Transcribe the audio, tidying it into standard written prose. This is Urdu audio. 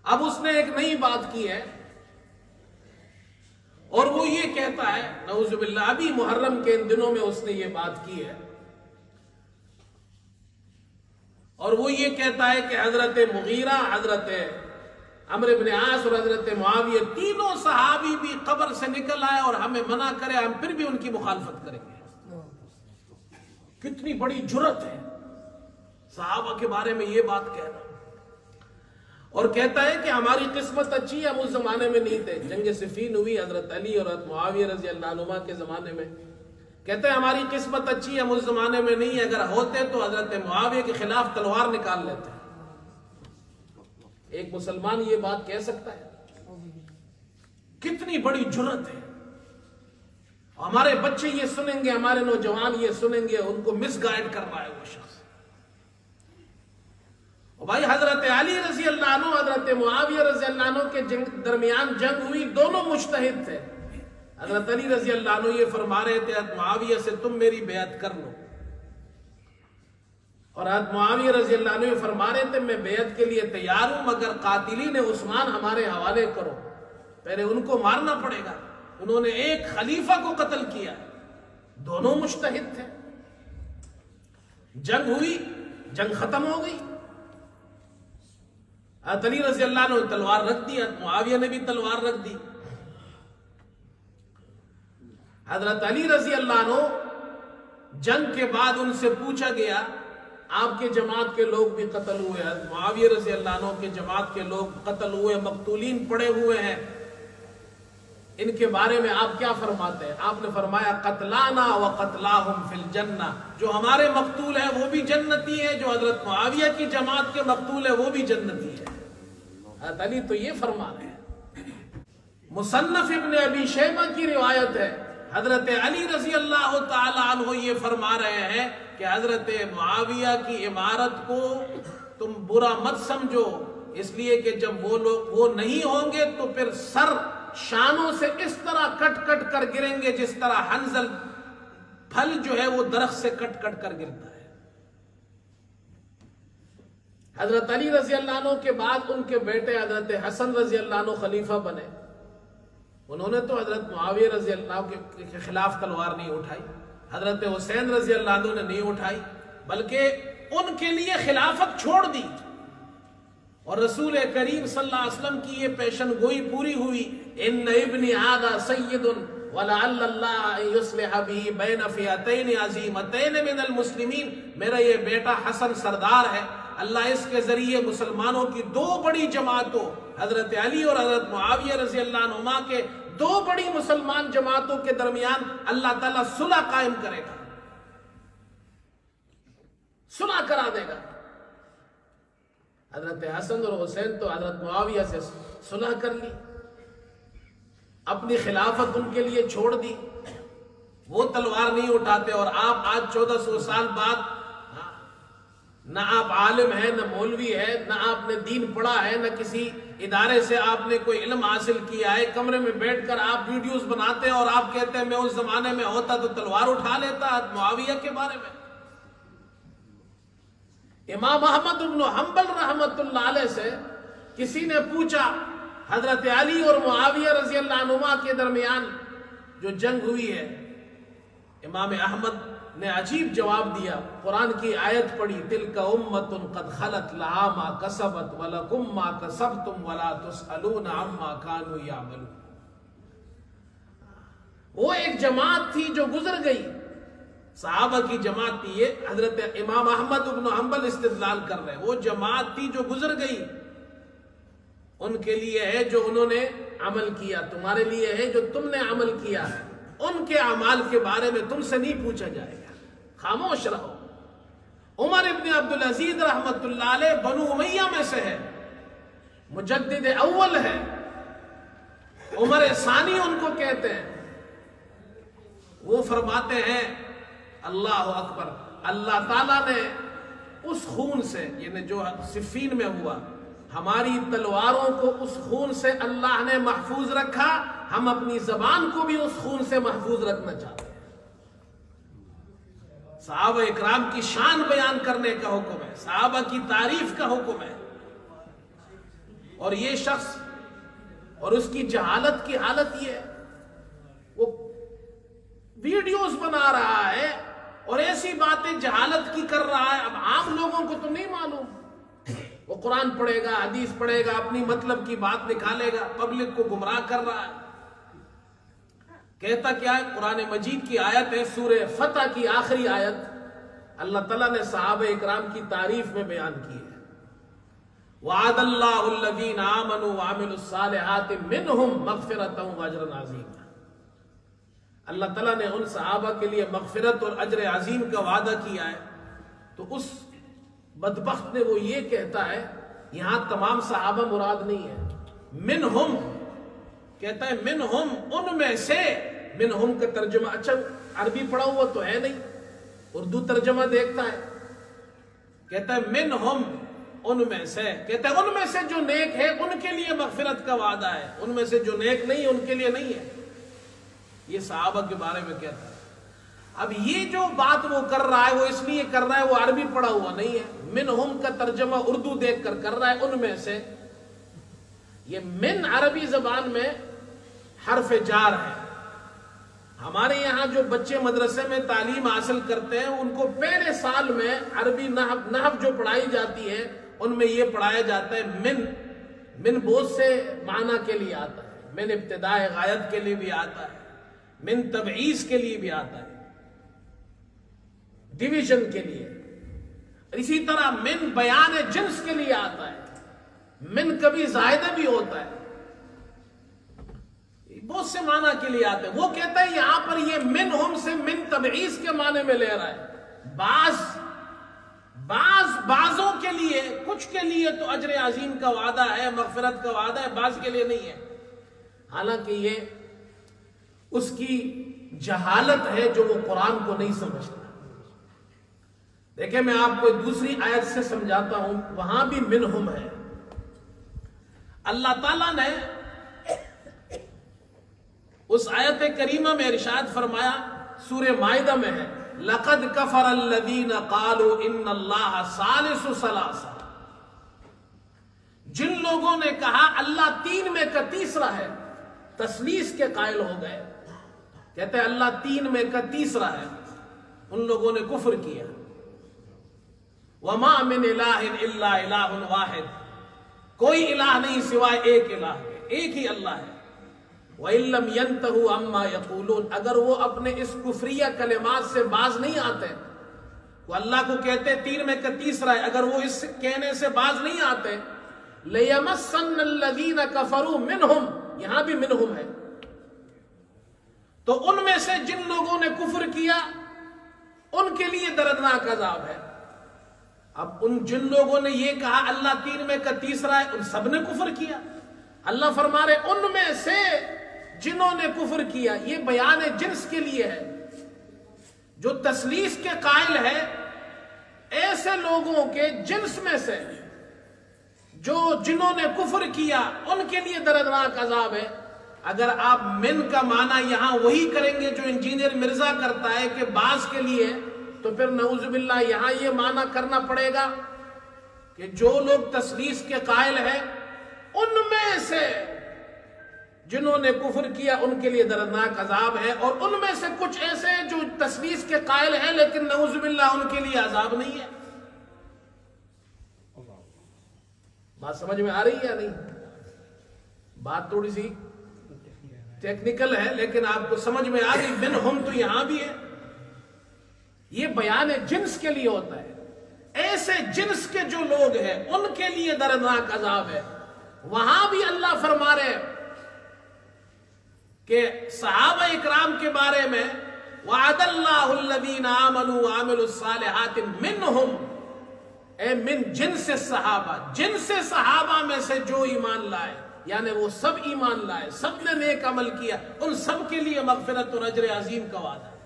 اب اس نے ایک نئی بات کی ہے اور وہ یہ کہتا ہے، نعوذ باللہ، ابھی محرم کے ان دنوں میں اس نے یہ بات کی ہے، اور وہ یہ کہتا ہے کہ حضرت مغیرہ، حضرت عمرو بن عاص اور حضرت معاویہ تینوں صحابی بھی قبر سے نکل آئے اور ہمیں منع کرے، ہم پھر بھی ان کی مخالفت کریں گے۔ کتنی بڑی جرأت ہے صحابہ کے بارے میں یہ بات کہنا، اور کہتا ہے کہ ہماری قسمت اچھی ہے، ہم اس زمانے میں نہیں تھے، جنگ صفین ہوئی حضرت علی اور حضرت معاویہ رضی اللہ عنہما کے زمانے میں، کہتے ہیں ہماری قسمت اچھی ہے، ہم اس زمانے میں نہیں، اگر ہوتے تو حضرت معاویہ کے خلاف تلوار نکال لیتے۔ ایک مسلمان یہ بات کہہ سکتا ہے؟ کتنی بڑی جرأت ہے۔ ہمارے بچے یہ سنیں گے، ہمارے نوجوان یہ سنیں گے، ان کو مس گائیڈ کر رہا ہے وہ شخص۔ اور بھائی حضرت علی رضی اللہ عنہ، حضرت معاویہ رضی اللہ عنہ کے درمیان جنگ ہوئی، دونوں مجتہد تھے۔ حضرت علی رضی اللہ عنہ یہ فرما رہے تھے حضرت معاویہ سے تم میری بیعت کر لو، اور حضرت معاویہ رضی اللہ عنہ یہ فرما رہے تھے میں بیعت کے لیے تیار ہوں مگر قاتلین عثمان ہمارے حوالے کرو، پہلے ان کو مارنا پڑے گا۔ انہوں نے ایک خلیفہ کو قتل کیا، دونوں مجتہد تھے۔ جنگ ہوئی، جنگ ختم ہو گئی، حضرت علی رضی اللہ عنہ نے تلوار رکھ دی، حضرت معاویہ نے بھی تلوار رکھ دی۔ حضرت علی رضی اللہ عنہ جنگ کے بعد ان سے پوچھا گیا آپ کے جماعت کے لوگ بھی قتل ہوئے، حضرت معاویہ رضی اللہ عنہ کے جماعت کے لوگ قتل ہوئے، مقتولین پڑے ہوئے ہیں، ان کے بارے میں آپ کیا فرماتے ہیں؟ آپ نے فرمایا قتلانا و قتلاہم فی الجنہ، جو ہمارے مقتول ہیں وہ بھی جنتی ہے، جو حضرت معاویہ کی جماعت کے مقتول ہیں وہ بھی جنتی ہے۔ حضرت علی تو یہ فرما رہے ہیں۔ مصنف ابن ابی شیبہ کی روایت ہے، حضرت علی رضی اللہ تعالی عنہ یہ فرما رہے ہیں کہ حضرت معاویہ کی امارت کو تم برا مت سمجھو، اس لیے کہ جب وہ لوگ وہ نہیں ہوں گے تو پھر سر شانوں سے اس طرح کٹ کٹ کر گریں گے جس طرح حنظل پھل جو ہے وہ درخت سے کٹ کٹ کر گرتا ہے۔ حضرت علی رضی اللہ عنہ کے بعد ان کے بیٹے حضرت حسن رضی اللہ عنہ خلیفہ بنے، انہوں نے تو حضرت معاویہ رضی اللہ عنہ کے خلاف تلوار نہیں اٹھائی، حضرت حسین رضی اللہ عنہ نے نہیں اٹھائی، بلکہ ان کے لیے خلافت چھوڑ دی، اور رسول کریم صلی اللہ علیہ وسلم کی یہ پیشن گوئی پوری ہوئی، ان ابنی ھذا سید ولعل اللہ ان یصلح به بین فئتین عظیمتین من المسلمین، میرا یہ بیٹا حسن سردار ہے، اللہ اس کے ذریعے مسلمانوں کی دو بڑی جماعتوں، حضرت علی اور حضرت معاویہ رضی اللہ عنہما کے دو بڑی مسلمان جماعتوں کے درمیان اللہ تعالیٰ صلح قائم کرے گا، صلح کرا دے گا۔ حضرت حسن اور حسین تو حضرت معاویہ سے صلح کر لی، اپنی خلافت ان کے لیے چھوڑ دی، وہ تلوار نہیں اٹھاتے، اور آپ آج 1400 سال بعد نہ آپ عالم ہیں، نہ مولوی ہے، نہ آپ نے دین پڑھا ہے، نہ کسی ادارے سے آپ نے کوئی علم حاصل کیا ہے، کمرے میں بیٹھ کر آپ ویڈیوز بناتے ہیں اور آپ کہتے ہیں میں اس زمانے میں ہوتا تو تلوار اٹھا لیتا معاویہ کے بارے میں۔ امام احمد بن حنبل رحمت اللہ علیہ سے کسی نے پوچھا حضرت علی اور معاویہ رضی اللہ عنہما کے درمیان جو جنگ ہوئی ہے، امام احمد نے عجیب جواب دیا، قرآن کی آیت پڑھی، تلک امت قد خلت لہا ما کسبت ولکم ما کسبتم ولا تسألون عما کانوا یعملون۔ وہ ایک جماعت تھی جو گزر گئی، صحابہ کی جماعت تھی، یہ حضرت امام احمد بن حنبل استدلال کر رہے ہیں، وہ جماعت تھی جو گزر گئی، ان کے لیے ہے جو انہوں نے عمل کیا، تمہارے لیے ہے جو تم نے عمل کیا ہے، ان کے اعمال کے بارے میں تم سے نہیں پوچھا جائے گا، خاموش رہو۔ عمر ابن عبدالعزیز رحمت اللہ علیہ بنو امیہ میں سے ہے، مجدد اول ہے، عمر ثانی ان کو کہتے ہیں، وہ فرماتے ہیں اللہ اکبر، اللہ تعالیٰ نے اس خون سے، یعنی جو صفین میں ہوا، ہماری تلواروں کو اس خون سے اللہ نے محفوظ رکھا، ہم اپنی زبان کو بھی اس خون سے محفوظ رکھنا چاہتے ہیں۔ صحابہ اکرام کی شان بیان کرنے کا حکم ہے، صحابہ کی تعریف کا حکم ہے۔ اور یہ شخص اور اس کی جہالت کی حالت یہ ہے، وہ ویڈیوز بنا رہا ہے اور ایسی باتیں جہالت کی کر رہا ہے، اب عام لوگوں کو تو نہیں معلوم، وہ قرآن پڑھے گا، حدیث پڑھے گا، اپنی مطلب کی بات نکالے گا، پبلک کو گمراہ کر رہا ہے۔ کہتا کیا ہے؟ قرآن مجید کی آیت ہے، سورہ فتح کی آخری آیت، اللہ تعالیٰ نے صحابہ اکرام کی تعریف میں بیان کی ہے، وعد اللہ الذین آمنوا وعملوا الصالحات منہم مغفرۃ واجرا عظیما۔ اللہ تعالیٰ نے ان صحابہ کے لیے مغفرت اور اجر عظیم کا وعدہ کیا ہے، تو اس بدبخت نے وہ یہ کہتا ہے، یہاں تمام صحابہ مراد نہیں ہے، منہم کہتا ہے، منہم ان میں سے، منہم کا ترجمہ، اچھا عربی پڑھا ہوا تو ہے نہیں، اردو ترجمہ دیکھتا ہے، کہتا ہے منہم ان میں سے، کہتا ہے ان میں سے جو نیک ہے ان کے لیے مغفرت کا وعدہ ہے، ان میں سے جو نیک نہیں ان کے لیے نہیں ہے، یہ صحابہ کے بارے میں کہتا ہے۔ اب یہ جو بات وہ کر رہا ہے وہ اس لیے کر رہا ہے، وہ عربی پڑھا ہوا نہیں ہے، منہم کا ترجمہ اردو دیکھ کر رہا ہے، ان میں سے۔ یہ من عربی زبان میں حرف جار ہے۔ ہمارے یہاں جو بچے مدرسے میں تعلیم حاصل کرتے ہیں ان کو پہلے سال میں عربی نحو جو پڑھائی جاتی ہے ان میں یہ پڑھایا جاتا ہے، من بہت سے معنی کے لیے آتا ہے، من ابتداء غایت کے لیے بھی آتا ہے، من تبعیض کے لیے بھی آتا ہے، ڈویژن کے لیے، اسی طرح من بیان جنس کے لیے آتا ہے، من کبھی زائدہ بھی ہوتا ہے، بہت سے معنی کے لیے آتے ہیں۔ وہ کہتا ہے یہاں پر یہ من ہم سے من تبعیض کے معنی میں لے رہا ہے، بعضوں کے لیے، کچھ کے لیے تو اجر عظیم کا وعدہ ہے، مغفرت کا وعدہ ہے، بعض کے لیے نہیں ہے، حالانکہ یہ اس کی جہالت ہے جو وہ قرآن کو نہیں سمجھتا۔ دیکھیں میں آپ کو دوسری آیت سے سمجھاتا ہوں، وہاں بھی منہم ہے۔ اللہ تعالیٰ نے اس آیت کریمہ میں ارشاد فرمایا، سورہ مائدہ میں ہے، لَقَدْ كَفَرَ الَّذِينَ قَالُوا إِنَّ اللَّهَ ثَالِثُ ثَلَاثَةٍ، جن لوگوں نے کہا اللہ تین میں کا تیسرا ہے، تثلیث کے قائل ہو گئے، کہتے ہیں اللہ تین میں کا تیسرا ہے، ان لوگوں نے کفر کیا۔ وَمَا مِنْ إِلَٰهٍ إِلَّا إِلَٰهٌ وَاحِدٌ، کوئی الہ نہیں سوائے ایک الہ ہے، ایک ہی اللہ ہے۔ وَإِن لَّمْ يَنْتَهُوا عَمَّا يَقُولُونَ، اگر وہ اپنے اس کفریہ کلمات سے باز نہیں آتے، وہ اللہ کو کہتے تین میں کا تیسرا ہے، اگر وہ اس کہنے سے باز نہیں آتے، لَيَمَسَّنَّ الَّذِينَ كَفَرُوا مِنْهُمْ، یہاں بھی منہم ہے، تو ان میں سے جن لوگوں نے کفر کیا ان کے لیے دردناک عذاب ہے۔ اب ان جن لوگوں نے یہ کہا اللہ تین میں کا تیسرا ہے، ان سب نے کفر کیا۔ اللہ فرما رہے ان میں سے جنہوں نے کفر کیا، یہ بیان جنس کے لیے ہے، جو تثلیث کے قائل ہے ایسے لوگوں کے جنس میں سے جنہوں نے کفر کیا ان کے لیے دردناک عذاب ہے۔ اگر آپ من کا معنی یہاں وہی کریں گے جو انجینئر مرزا کرتا ہے کہ بعض کے لیے، تو پھر نعوذ باللہ یہاں یہ معنی کرنا پڑے گا کہ جو لوگ تثلیث کے قائل ہیں ان میں سے جنہوں نے کفر کیا ان کے لیے دردناک عذاب ہے، اور ان میں سے کچھ ایسے ہیں جو تثلیث کے قائل ہیں لیکن نعوذ باللہ ان کے لیے عذاب نہیں ہے۔ بات سمجھ میں آ رہی ہے یا نہیں؟ بات تھوڑی سی ٹیکنیکل ہے لیکن آپ کو سمجھ میں آ گئی۔ منہم تو یہاں بھی ہے، یہ بیان جنس کے لیے ہوتا ہے، ایسے جنس کے جو لوگ ہیں ان کے لیے دردناک عذاب ہے۔ وہاں بھی اللہ فرما رہے کہ صحابہ اکرام کے بارے میں وعد اللہ الذین آمنوا وعملوا الصالحات منہم، اے من جنس صحابہ، جنس صحابہ میں سے جو ایمان لائے، یعنی وہ سب ایمان لائے، سب نے نیک عمل کیا، ان سب کے لیے مغفرت اور اجر عظیم کا وعدہ ہے۔